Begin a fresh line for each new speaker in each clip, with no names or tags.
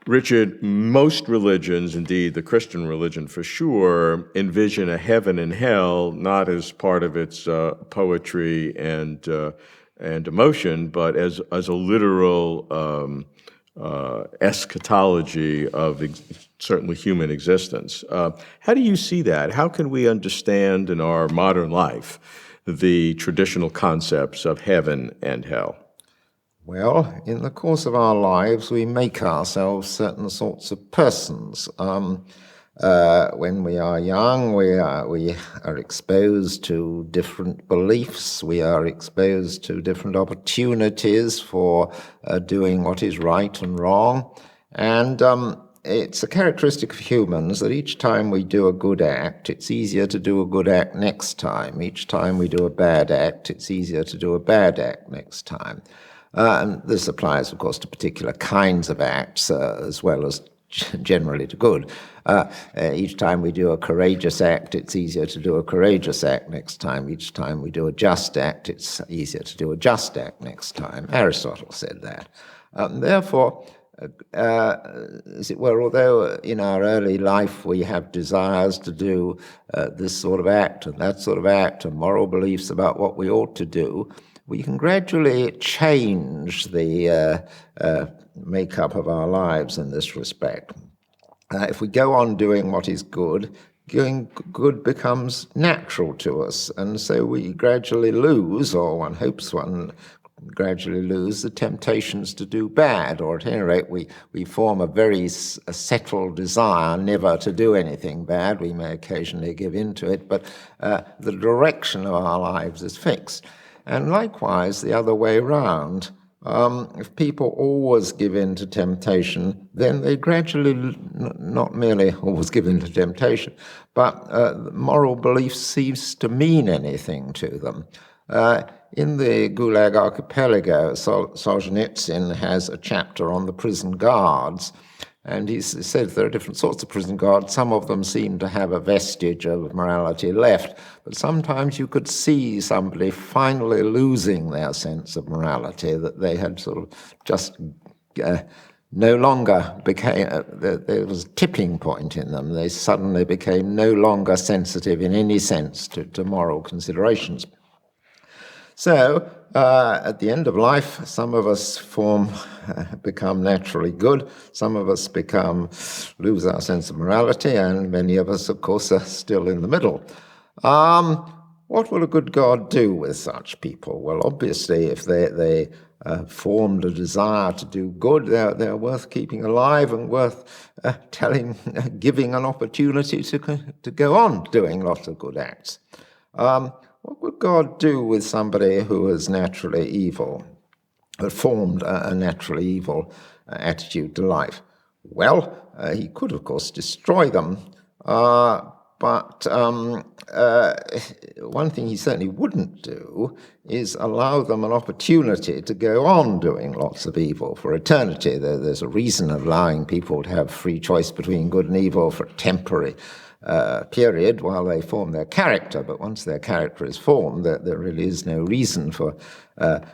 Richard, most religions, indeed the Christian religion for sure, envision a heaven and hell not as part of its poetry and emotion, but as a literal eschatology of certainly human existence. How do you see that? How can we understand in our modern life the traditional concepts of heaven and hell?
Well, in the course of our lives, we make ourselves certain sorts of persons. When we are young, we are exposed to different beliefs. We are exposed to different opportunities for doing what is right and wrong. And it's a characteristic of humans that each time we do a good act, it's easier to do a good act next time. Each time we do a bad act, it's easier to do a bad act next time. And this applies, of course, to particular kinds of acts as well as generally to good. Each time we do a courageous act, it's easier to do a courageous act next time. Each time we do a just act, it's easier to do a just act next time. Aristotle said that. Therefore, as it were, although in our early life we have desires to do this sort of act and that sort of act and moral beliefs about what we ought to do, we can gradually change the makeup of our lives in this respect. If we go on doing what is good, doing good becomes natural to us, and so we gradually lose, or one hopes one gradually lose, the temptations to do bad, or at any rate we form a very settled desire never to do anything bad. We may occasionally give in to it, but the direction of our lives is fixed. And likewise, the other way round. If people always give in to temptation, then they gradually not merely always give in to temptation, but moral beliefs cease to mean anything to them. In the Gulag Archipelago, Solzhenitsyn has a chapter on the prison guards, and he says there are different sorts of prison guards. Some of them seem to have a vestige of morality left, but sometimes you could see somebody finally losing their sense of morality, that they had sort of just no longer became, there was a tipping point in them. They suddenly became no longer sensitive in any sense to moral considerations. So, at the end of life, some of us become naturally good, some of us lose our sense of morality, and many of us, of course, are still in the middle. What will a good God do with such people? Well, obviously, if they formed a desire to do good, they're worth keeping alive and worth giving an opportunity to go on doing lots of good acts. What would God do with somebody who is naturally evil, had formed a naturally evil attitude to life? Well, he could, of course, destroy them, but one thing he certainly wouldn't do is allow them an opportunity to go on doing lots of evil for eternity. There's a reason of allowing people to have free choice between good and evil for a temporary period while they form their character, but once their character is formed, there really is no reason for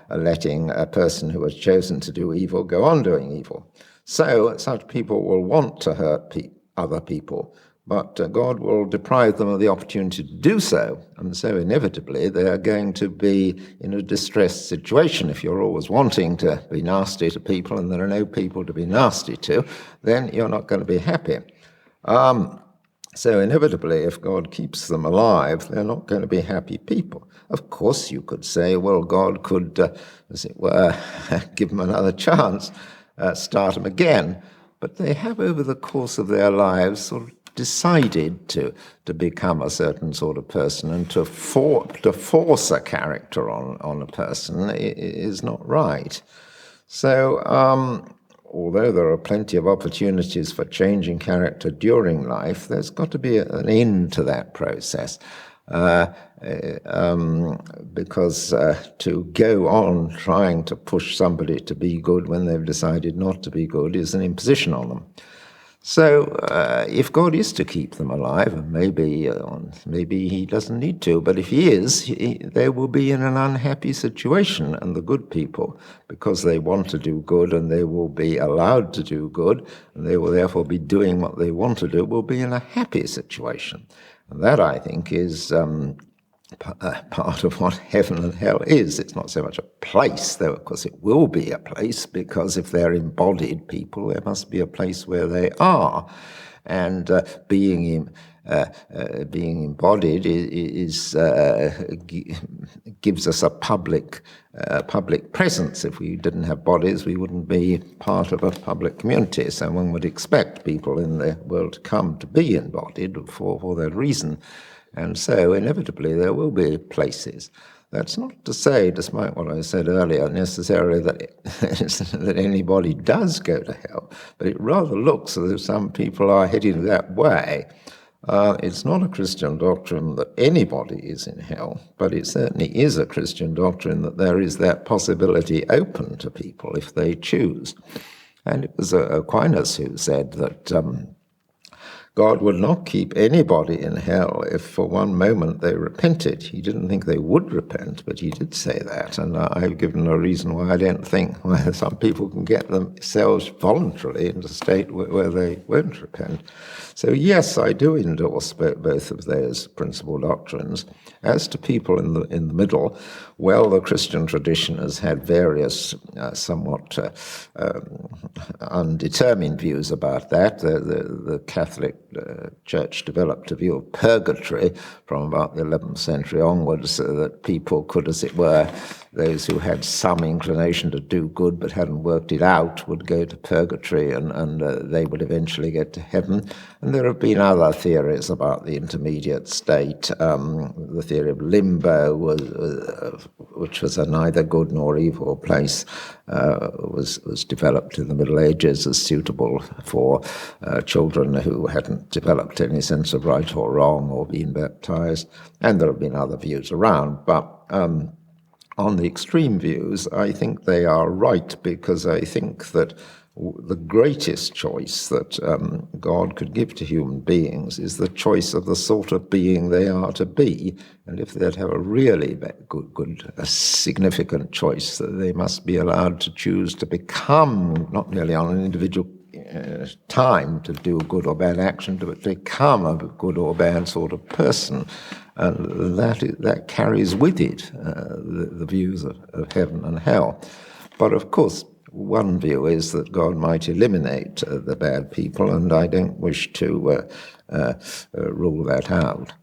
letting a person who has chosen to do evil go on doing evil. So such people will want to hurt other people, but God will deprive them of the opportunity to do so, and so inevitably they are going to be in a distressed situation. If you're always wanting to be nasty to people and there are no people to be nasty to, then you're not going to be happy. So inevitably, if God keeps them alive, they're not going to be happy people. Of course, you could say, well, God could, as it were, give them another chance, start them again. But they have, over the course of their lives, sort of decided to become a certain sort of person, and to force a character on a person is not right. So, although there are plenty of opportunities for changing character during life, there's got to be an end to that process. Because to go on trying to push somebody to be good when they've decided not to be good is an imposition on them. So if God is to keep them alive, and maybe he doesn't need to, but if he is, they will be in an unhappy situation, and the good people, because they want to do good and they will be allowed to do good, and they will therefore be doing what they want to do, will be in a happy situation. And that, I think, is part of what heaven and hell is. It's not so much a place, though of course it will be a place, because if they're embodied people, there must be a place where they are. And being embodied gives us a public presence. If we didn't have bodies, we wouldn't be part of a public community. So one would expect people in the world to come to be embodied for that reason. And so, inevitably, there will be places. That's not to say, despite what I said earlier, necessarily that anybody does go to hell, but it rather looks as if some people are heading that way. It's not a Christian doctrine that anybody is in hell, but it certainly is a Christian doctrine that there is that possibility open to people if they choose. And it was Aquinas who said that God would not keep anybody in hell if for one moment they repented. He didn't think they would repent, but he did say that. And I've given a reason why I don't think why some people can get themselves voluntarily into a state where they won't repent. So yes, I do endorse both of those principal doctrines. As to people in the middle, well, the Christian tradition has had various somewhat undetermined views about that. The Catholic Church developed a view of purgatory from about the 11th century onwards, so that people could, as it were, those who had some inclination to do good but hadn't worked it out would go to purgatory, and they would eventually get to heaven. And there have been other theories about the intermediate state. The theory of limbo, which was a neither good nor evil place, was developed in the Middle Ages as suitable for children who hadn't developed any sense of right or wrong or been baptized. And there have been other views around, but on the extreme views, I think they are right, because I think that the greatest choice that God could give to human beings is the choice of the sort of being they are to be. And if they'd have a really a significant choice, that they must be allowed to choose to become, not merely on an individual time to do a good or bad action, but become a good or bad sort of person. And that carries with it the views of heaven and hell. But of course, one view is that God might eliminate the bad people, and I don't wish to rule that out.